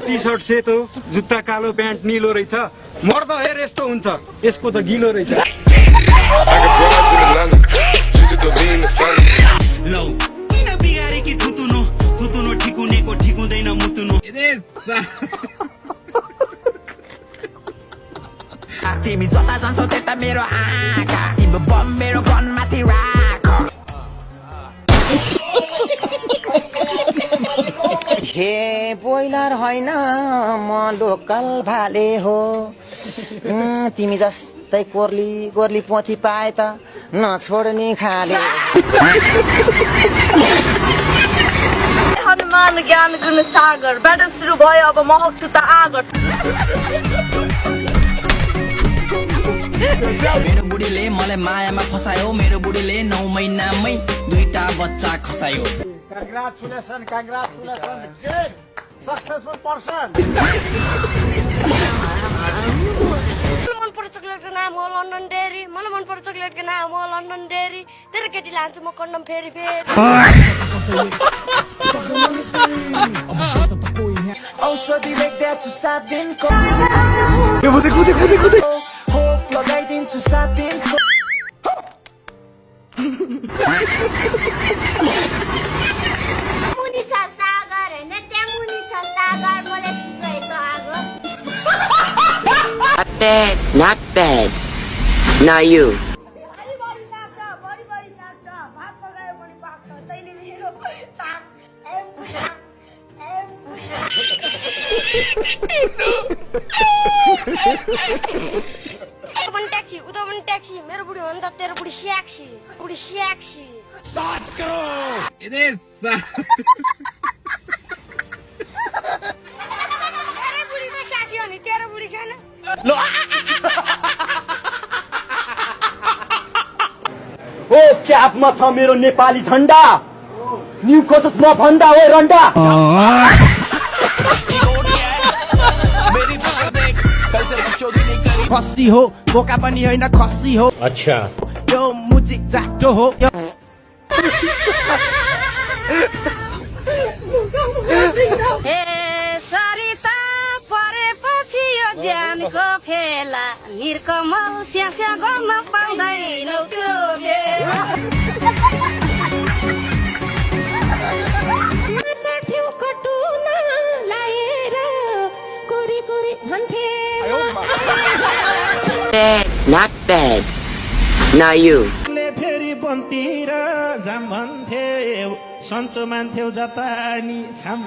T short सेतो, जुत्ता कालो, प्यान्ट निलो रहेछ। मर्द हेर यस्तो हुन्छ, यसको त गिलो रहेछ। लौ किन बिगारे कि थुतुनो थुतुनो ठिकुनेको ठिकुदैन मुतुनो। तिमी जता जान्छौ त्यता मेरो आँखा, तिम्रो बम मेरो गनमाथि राख। हे बोइलर होइन म लोकल भाले हो, तिमी जस्तै कोर्ली गोर्ली पोथी पाए त नछोड्ने खाले। हनुमान ज्ञान गुण सागर, ब्याटल सुरु भयो अब महक छु त आगर। मेरो बुढीले मलाई मायामा फसायो, मेरो बुढीले 9 महिनामै 2टा बच्चा खसायो। Congratulations, great, successful person. मन पर्छ चकलेटको नाम हो लन्डन डेरी, मलाई मन पर्छ चकलेटको नाम हो लन्डन डेरी। तेरो केटी लान्छु म कन्डम फेरि फेरि। औषधि लेख्दैछु 7 दिनको, होप लगाइदिन्छु 7 दिनको। मुनि छ सागर हैन, त्यहाँ मुनि छ सागर, मलाई सुइको आगो। Not bad. Now you. बढी साग छ, बढी साग छ, भात पकायो बढी पाक्छ। तैले मेरो साग उता पनि ट्याक्सी, मेरो बुढी हो नि त, तेरो बुढी स्याक्सी, बुढी स्याक्सी। तेरो बुढी त स्याक्सी हो नि, तेरो बुढी छैन। ओ क्यापमा छ मेरो नेपाली झन्डा, न्यू कोचमा भन्दा हो रन्डा। खसी हो बोका पनि होइन खसी हो। अच्छा यो मुजिक जाटो हो। ए सरिता परेपछि यो ज्यानको फेला, निर्कमल स्यास्या गर्न पाउँदैनौ त्यो बेला। साथ्यौ कटुना लाएर कोरी कोरी भन्थे। Not bad. Now you. फेरि बन्तिर जाम भन्थ्यौ, सन्चो मान्थ्यौ जता नि छाम।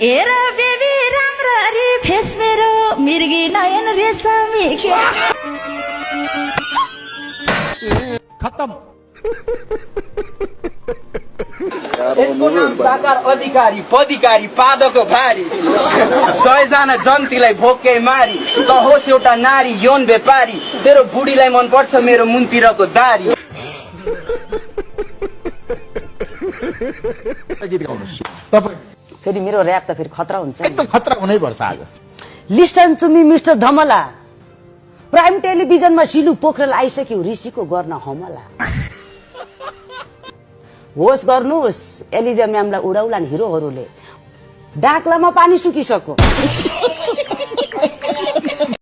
हेर बेबी राम्ररी फेस मेरो, मिर्गी नयन रेशमी। खत्तम। यसको नाम साकार अधिकारी, पदिकारी पादको भारी। 100 जना जन्तीलाई भोकै मारी, त होस् एउटा नारी यौन व्यापारी। तेरो बुढीलाई मन पर्छ मेरो मुनतिरको दारी। फेरि मेरो ऱ्याप त फेरि खतरा हुन्छ, एकदम खतरा हुनै पर्छ आज। Listen to me mister Dhamala, prime टेलिभिजनमा सिलु पोखरेल आइसक्यो ऋषिको गर्न हमला। होस् गर्नुहोस् एलिजा म्यामलाई उडाउलान् हिरोहरूले, डाक्लामा पानी सुकिसक्यो।